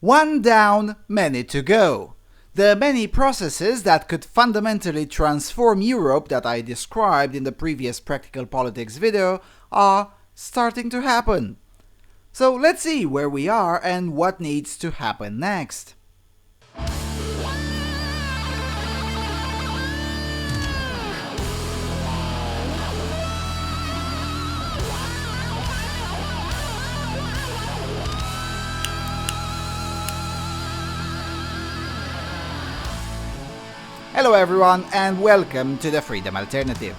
One down, many to go. The many processes that could fundamentally transform Europe that I described in the previous Practical Politics video are starting to happen. So let's see where we are and what needs to happen next. Hello everyone and welcome to the Freedom Alternative.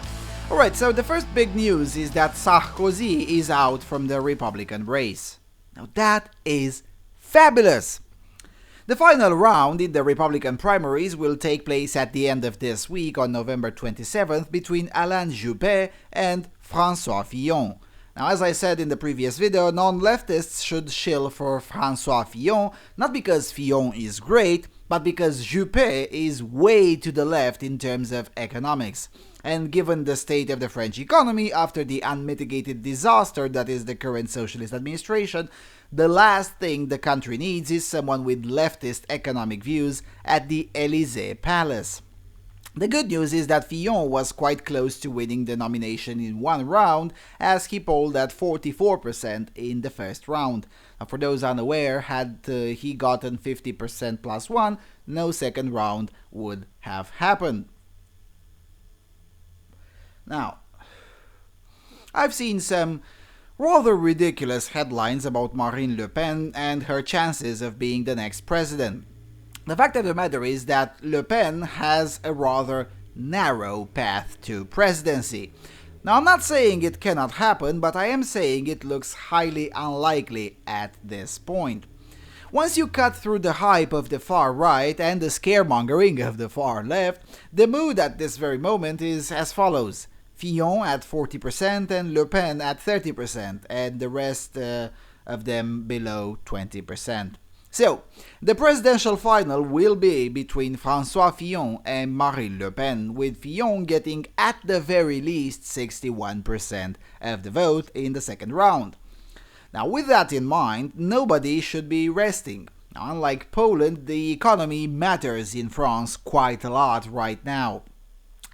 Alright, so the first big news is that Sarkozy is out from the Republican race. Now that is fabulous! The final round in the Republican primaries will take place at the end of this week on November 27th between Alain Juppé and François Fillon. Now, as I said in the previous video, non-leftists should shill for François Fillon, not because Fillon is great, but because Juppé is way to the left in terms of economics. And given the state of the French economy after the unmitigated disaster that is the current socialist administration, the last thing the country needs is someone with leftist economic views at the Élysée Palace. The good news is that Fillon was quite close to winning the nomination in one round, as he polled at 44% in the first round. Now, for those unaware, had he gotten 50% plus one, no second round would have happened. Now, I've seen some rather ridiculous headlines about Marine Le Pen and her chances of being the next president. The fact of the matter is that Le Pen has a rather narrow path to presidency. Now, I'm not saying it cannot happen, but I am saying it looks highly unlikely at this point. Once you cut through the hype of the far right and the scaremongering of the far left, the mood at this very moment is as follows. Fillon at 40% and Le Pen at 30%, and the rest of them below 20%. So, the presidential final will be between François Fillon and Marine Le Pen, with Fillon getting at the very least 61% of the vote in the second round. Now, with that in mind, nobody should be resting. Now, unlike Poland, the economy matters in France quite a lot right now.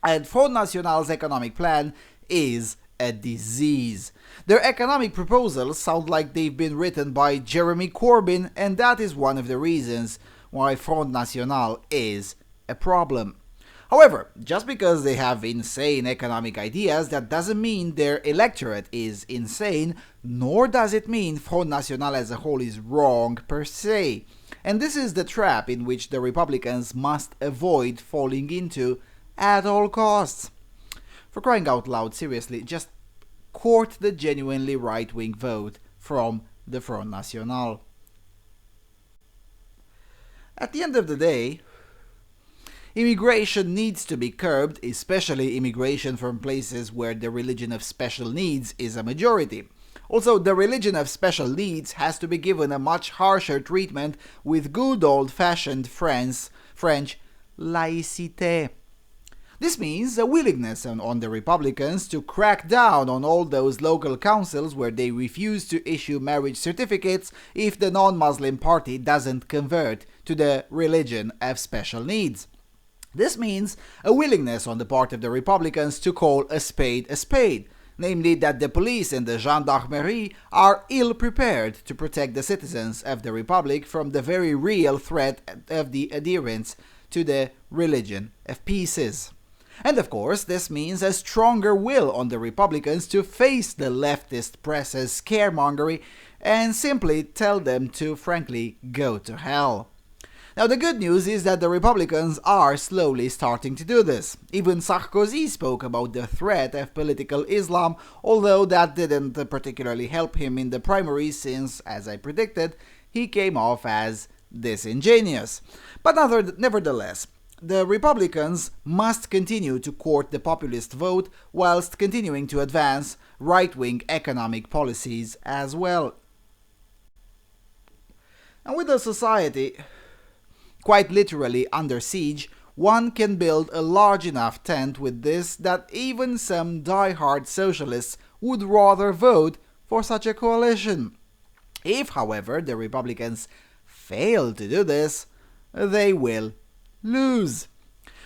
And Front National's economic plan is a disease. Their economic proposals sound like they've been written by Jeremy Corbyn, and that is one of the reasons why Front National is a problem. However, just because they have insane economic ideas, that doesn't mean their electorate is insane, nor does it mean Front National as a whole is wrong per se. And this is the trap in which the Republicans must avoid falling into at all costs. For crying out loud, seriously, just court the genuinely right-wing vote from the Front National. At the end of the day, immigration needs to be curbed, especially immigration from places where the religion of special needs is a majority. Also, the religion of special needs has to be given a much harsher treatment with good old-fashioned French laïcité. This means a willingness on the Republicans to crack down on all those local councils where they refuse to issue marriage certificates if the non-Muslim party doesn't convert to the religion of special needs. This means a willingness on the part of the Republicans to call a spade, namely that the police and the gendarmerie are ill-prepared to protect the citizens of the Republic from the very real threat of the adherence to the religion of pieces. And of course, this means a stronger will on the Republicans to face the leftist press's scaremongery and simply tell them to, frankly, go to hell. Now, the good news is that the Republicans are slowly starting to do this. Even Sarkozy spoke about the threat of political Islam, although that didn't particularly help him in the primaries since, as I predicted, he came off as disingenuous. But nevertheless, the Republicans must continue to court the populist vote whilst continuing to advance right-wing economic policies as well. And with a society quite literally under siege, one can build a large enough tent with this that even some die-hard socialists would rather vote for such a coalition. If, however, the Republicans fail to do this, they will lose.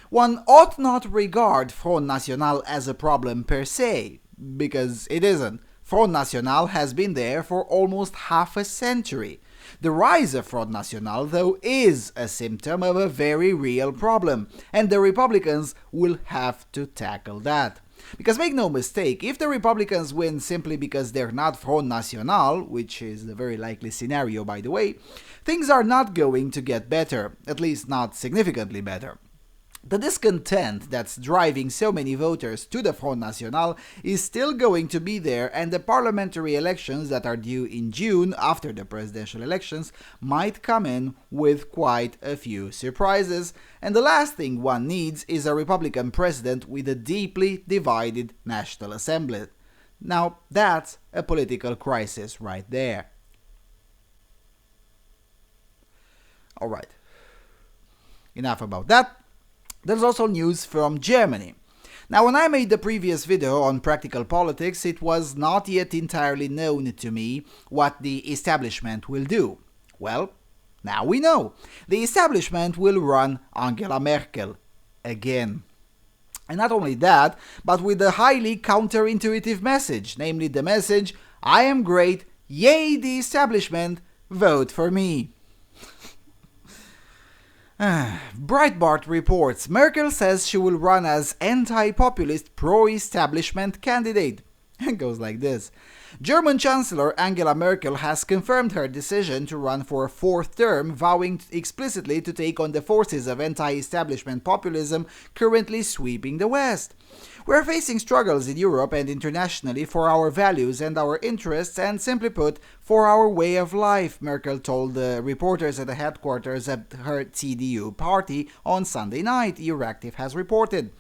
One ought not regard Front National as a problem per se, because it isn't. Front National has been there for almost half a century. The rise of Front National, though, is a symptom of a very real problem, and the Republicans will have to tackle that. Because make no mistake, if the Republicans win simply because they're not Front National, which is a very likely scenario by the way, things are not going to get better, at least not significantly better. The discontent that's driving so many voters to the Front National is still going to be there, and the parliamentary elections that are due in June after the presidential elections might come in with quite a few surprises, and the last thing one needs is a Republican president with a deeply divided National Assembly. Now, that's a political crisis right there. Alright, enough about that. There's also news from Germany. Now, when I made the previous video on practical politics, it was not yet entirely known to me what the establishment will do. Well, now we know. The establishment will run Angela Merkel again. And not only that, but with a highly counterintuitive message, namely the message, I am great, yay the establishment, vote for me. Breitbart reports Merkel says she will run as anti-populist pro-establishment candidate. It goes like this. German Chancellor Angela Merkel has confirmed her decision to run for a fourth term, vowing explicitly to take on the forces of anti-establishment populism currently sweeping the West. We are facing struggles in Europe and internationally for our values and our interests, and simply put, for our way of life, Merkel told the reporters at the headquarters of her CDU party on Sunday night, Euractiv has reported.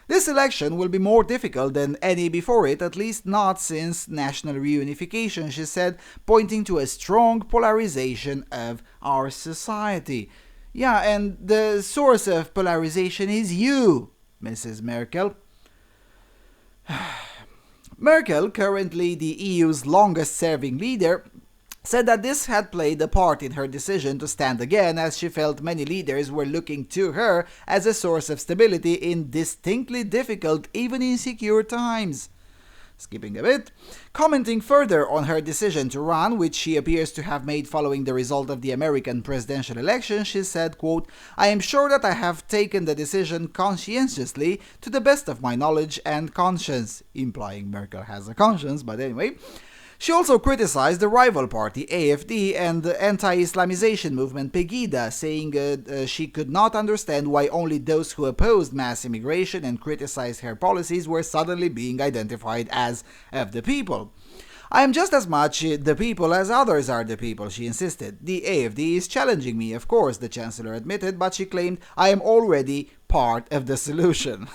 This election will be more difficult than any before it, at least not since national reunification, she said, pointing to a strong polarization of our society. Yeah, and the source of polarization is you, Mrs. Merkel. Merkel, currently the EU's longest-serving leader, said that this had played a part in her decision to stand again, as she felt many leaders were looking to her as a source of stability in distinctly difficult, even insecure times. Skipping a bit, commenting further on her decision to run, which she appears to have made following the result of the American presidential election, she said, quote, I am sure that I have taken the decision conscientiously to the best of my knowledge and conscience, implying Merkel has a conscience, but anyway. She also criticized the rival party, AfD, and the anti-Islamization movement, Pegida, saying she could not understand why only those who opposed mass immigration and criticized her policies were suddenly being identified as of the people. I am just as much the people as others are the people, she insisted. The AfD is challenging me, of course, the chancellor admitted, but she claimed, I am already part of the solution.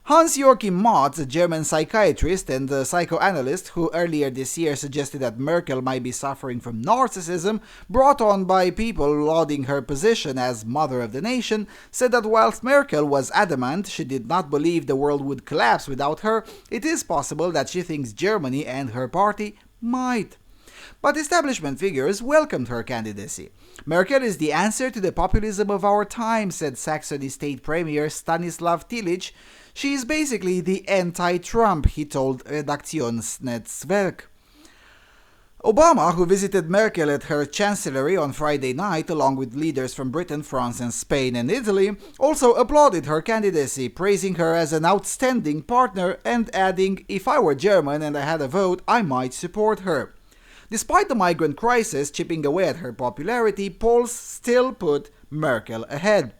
Hans-Joachim Motz, a German psychiatrist and psychoanalyst who earlier this year suggested that Merkel might be suffering from narcissism, brought on by people lauding her position as mother of the nation, said that whilst Merkel was adamant she did not believe the world would collapse without her, it is possible that she thinks Germany and her party might. But establishment figures welcomed her candidacy. Merkel is the answer to the populism of our time, said Saxony State Premier Stanislav Tillich. She is basically the anti-Trump, he told Redaktionsnetzwerk. Obama, who visited Merkel at her chancellery on Friday night along with leaders from Britain, France and Spain and Italy, also applauded her candidacy, praising her as an outstanding partner and adding, if I were German and I had a vote, I might support her. Despite the migrant crisis chipping away at her popularity, polls still put Merkel ahead.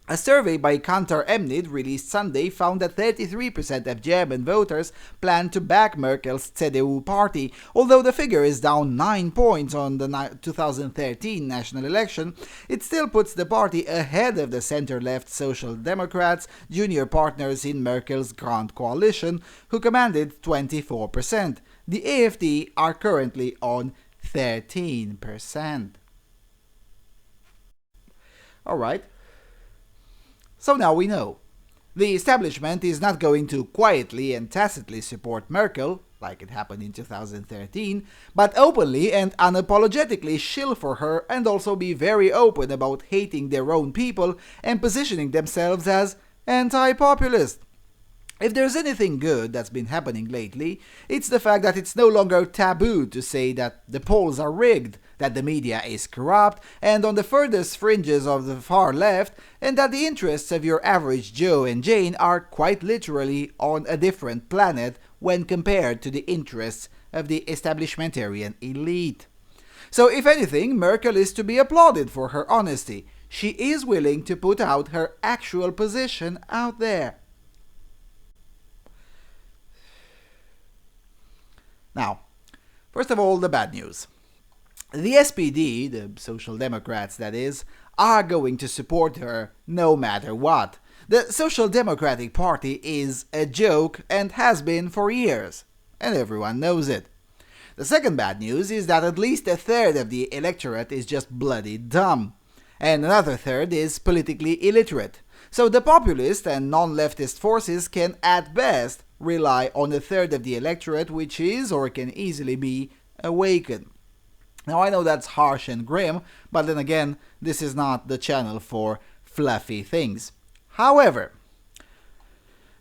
A survey by Kantar Emnit released Sunday found that 33% of German voters plan to back Merkel's CDU party. Although the figure is down 9 points on the 2013 national election, it still puts the party ahead of the center-left Social Democrats, junior partners in Merkel's Grand Coalition, who commanded 24%. The AfD are currently on 13%. Alright. So now we know. The establishment is not going to quietly and tacitly support Merkel, like it happened in 2013, but openly and unapologetically shill for her and also be very open about hating their own people and positioning themselves as anti-populist. If there's anything good that's been happening lately, it's the fact that it's no longer taboo to say that the polls are rigged, that the media is corrupt and on the furthest fringes of the far left, and that the interests of your average Joe and Jane are quite literally on a different planet when compared to the interests of the establishmentarian elite. So if anything, Merkel is to be applauded for her honesty. She is willing to put out her actual position out there. Now, first of all, the bad news. The SPD, the Social Democrats that is, are going to support her no matter what. The Social Democratic Party is a joke and has been for years, and everyone knows it. The second bad news is that at least a third of the electorate is just bloody dumb, and another third is politically illiterate. So the populist and non-leftist forces can at best rely on a third of the electorate which is or can easily be awakened. Now I know that's harsh and grim, but then again, this is not the channel for fluffy things. However,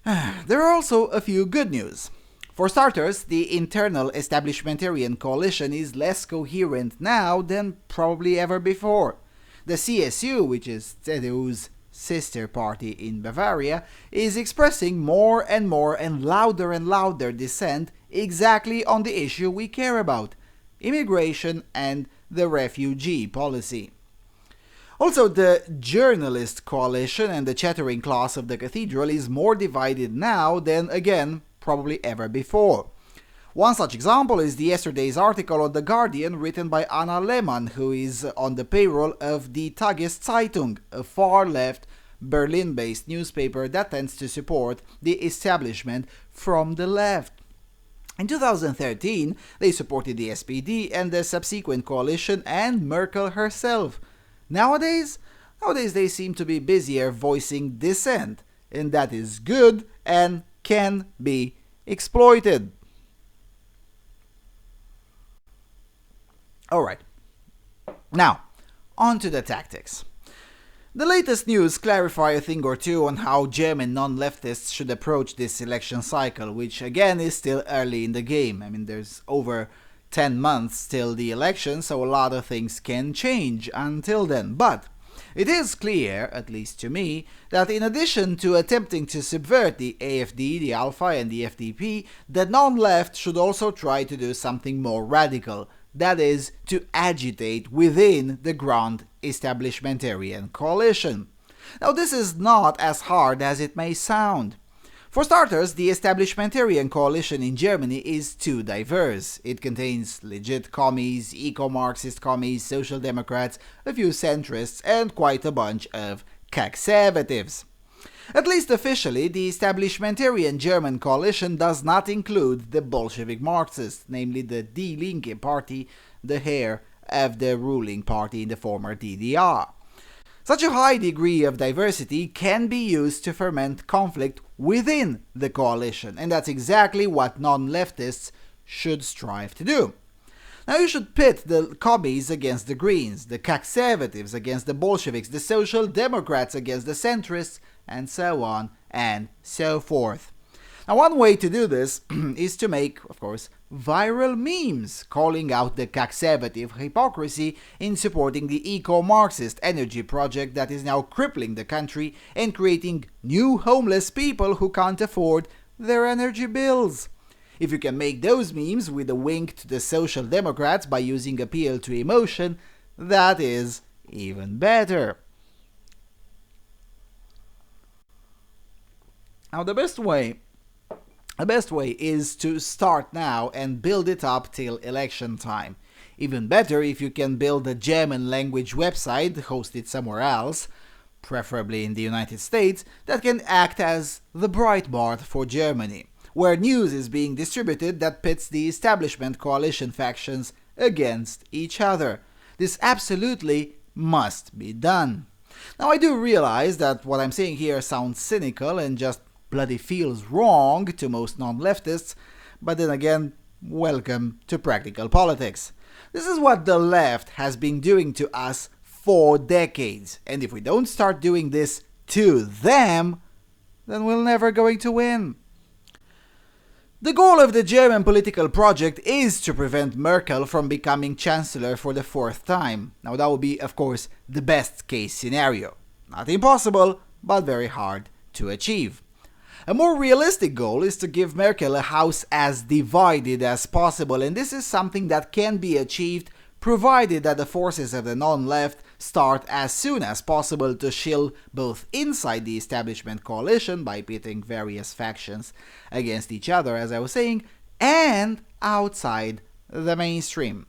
there are also a few good news. For starters, the internal establishmentarian coalition is less coherent now than probably ever before. The CSU, which is CDU's sister party in Bavaria, is expressing more and louder dissent exactly on the issue we care about: immigration and the refugee policy. Also, the journalist coalition and the chattering class of the cathedral is more divided now than, again, probably ever before. One such example is yesterday's article on The Guardian written by Anna Lehmann, who is on the payroll of Die Tageszeitung, a far-left, Berlin-based newspaper that tends to support the establishment from the left. In 2013, they supported the SPD and the subsequent coalition and Merkel herself. Nowadays they seem to be busier voicing dissent, and that is good and can be exploited. Alright, now, on to the tactics. The latest news clarify a thing or two on how German non-leftists should approach this election cycle, which again is still early in the game. I mean, there's over 10 months till the election, so a lot of things can change until then. But it is clear, at least to me, that in addition to attempting to subvert the AfD, the Alpha and the FDP, the non-left should also try to do something more radical. That is, to agitate within the grand establishmentarian coalition. Now, this is not as hard as it may sound. For starters, the establishmentarian coalition in Germany is too diverse. It contains legit commies, eco-Marxist commies, social democrats, a few centrists, and quite a bunch of conservatives. At least officially, the establishmentarian German coalition does not include the Bolshevik Marxists, namely the Die Linke party, the heir of the ruling party in the former DDR. Such a high degree of diversity can be used to ferment conflict within the coalition, and that's exactly what non-leftists should strive to do. Now you should pit the commies against the Greens, the conservatives against the Bolsheviks, the social democrats against the centrists, and so on and so forth. Now one way to do this is to make, of course, viral memes calling out the conservative hypocrisy in supporting the eco-Marxist energy project that is now crippling the country and creating new homeless people who can't afford their energy bills. If you can make those memes with a wink to the social democrats by using appeal to emotion, that is even better. Now the best way is to start now and build it up till election time. Even better if you can build a German language website hosted somewhere else, preferably in the United States, that can act as the Breitbart for Germany, where news is being distributed that pits the establishment coalition factions against each other. This absolutely must be done. Now I do realize that what I'm saying here sounds cynical and just bloody feels wrong to most non-leftists, But then again, welcome to practical politics. This is what the left has been doing to us for decades, and if we don't start doing this to them, then we're never going to win. The goal of the German political project is to prevent Merkel from becoming chancellor for the fourth time. Now that would be, of course, the best case scenario. Not impossible, but very hard to achieve. A more realistic goal is to give Merkel a house as divided as possible, and this is something that can be achieved provided that the forces of the non-left start as soon as possible to shill both inside the establishment coalition by pitting various factions against each other, as I was saying, and outside the mainstream.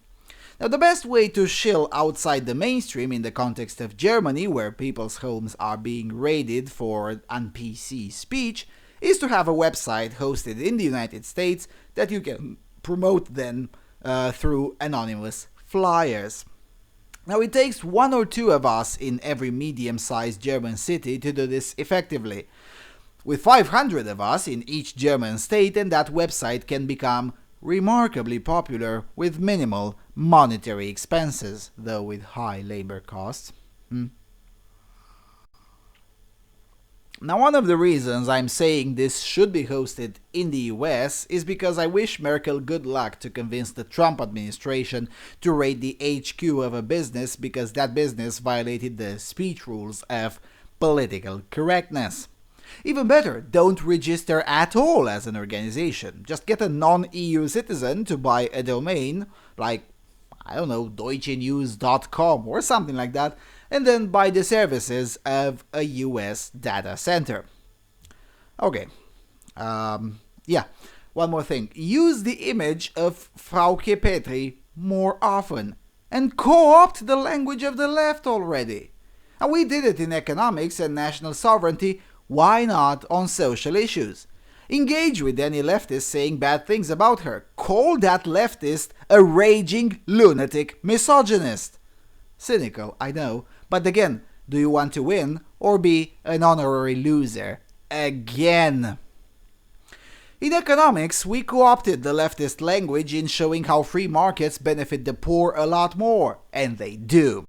Now, the best way to shill outside the mainstream in the context of Germany, where people's homes are being raided for un-PC speech, is to have a website hosted in the United States that you can promote then through anonymous flyers. Now, it takes one or two of us in every medium-sized German city to do this effectively. With 500 of us in each German state, and that website can become remarkably popular with minimal monetary expenses, though with high labor costs. Now, one of the reasons I'm saying this should be hosted in the US is because I wish Merkel good luck to convince the Trump administration to raid the HQ of a business because that business violated the speech rules of political correctness. Even better, don't register at all as an organization. Just get a non-EU citizen to buy a domain, like, I don't know, deutschenews.com or something like that, and then buy the services of a US data center. Okay. One more thing. Use the image of Frauke Petri more often and co-opt the language of the left already. And we did it in economics and national sovereignty. Why not on social issues? Engage with any leftist saying bad things about her. Call that leftist a raging lunatic misogynist. Cynical, I know, but again, do you want to win or be an honorary loser? Again. In economics, we co-opted the leftist language in showing how free markets benefit the poor a lot more, and they do.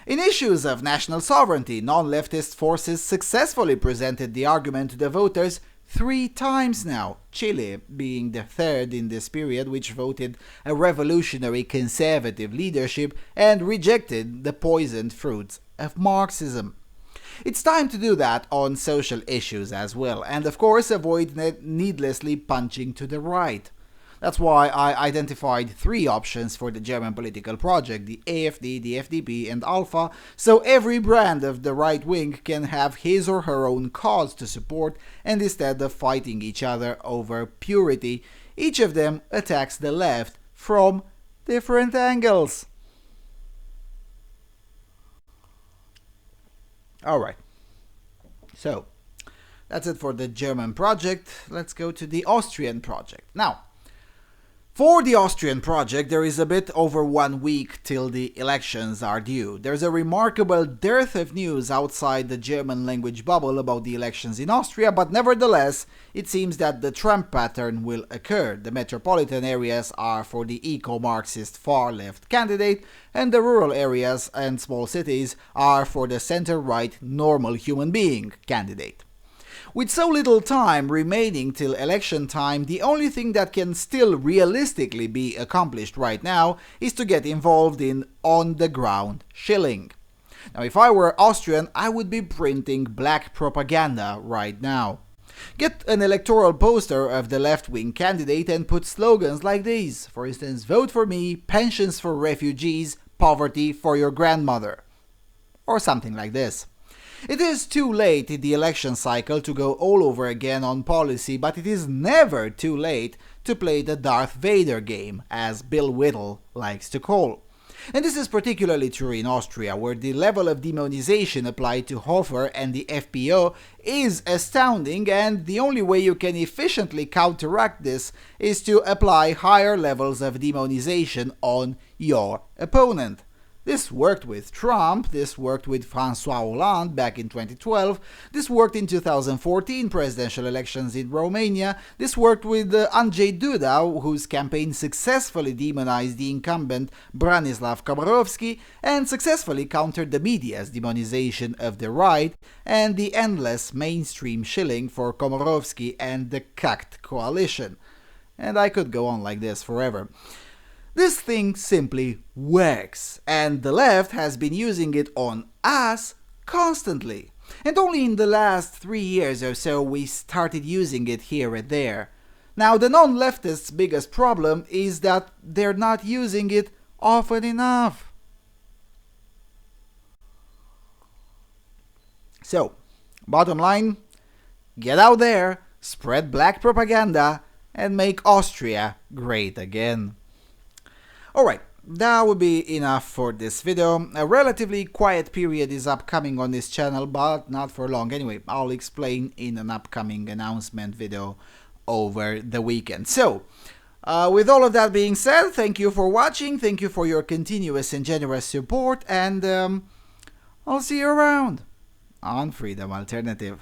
In issues of national sovereignty, non-leftist forces successfully presented the argument to the voters 3 times now, Chile being the third in this period, which voted a revolutionary conservative leadership and rejected the poisoned fruits of Marxism. It's time to do that on social issues as well, and of course avoid needlessly punching to the right. That's why I identified 3 options for the German political project, the AfD, the FDP and Alpha, so every brand of the right wing can have his or her own cause to support, and instead of fighting each other over purity, each of them attacks the left from different angles. Alright, so that's it for the German project. Let's go to the Austrian project. Now, for the Austrian project, there is a bit over 1 week till the elections are due. There's a remarkable dearth of news outside the German language bubble about the elections in Austria, but nevertheless, it seems that the Trump pattern will occur. The metropolitan areas are for the eco-Marxist far-left candidate, and the rural areas and small cities are for the center-right normal human being candidate. With so little time remaining till election time, the only thing that can still realistically be accomplished right now is to get involved in on-the-ground shilling. Now, if I were Austrian, I would be printing black propaganda right now. Get an electoral poster of the left-wing candidate and put slogans like these. For instance, vote for me, pensions for refugees, poverty for your grandmother. Or something like this. It is too late in the election cycle to go all over again on policy, but it is never too late to play the Darth Vader game, as Bill Whittle likes to call. And this is particularly true in Austria, where the level of demonization applied to Hofer and the FPO is astounding, and the only way you can efficiently counteract this is to apply higher levels of demonization on your opponent. This worked with Trump, this worked with François Hollande back in 2012, this worked in 2014 presidential elections in Romania, this worked with Andrzej Duda, whose campaign successfully demonized the incumbent Branislav Komorowski and successfully countered the media's demonization of the right and the endless mainstream shilling for Komorowski and the CACT coalition. And I could go on like this forever. This thing simply works, and the left has been using it on us constantly. And only in the last 3 years or so we started using it here and there. Now, the non-leftists' biggest problem is that they're not using it often enough. So, bottom line, get out there, spread black propaganda, and make Austria great again. Alright, that would be enough for this video. A relatively quiet period is upcoming on this channel, but not for long. Anyway, I'll explain in an upcoming announcement video over the weekend. So, with all of that being said, thank you for watching, thank you for your continuous and generous support, and I'll see you around on Freedom Alternative.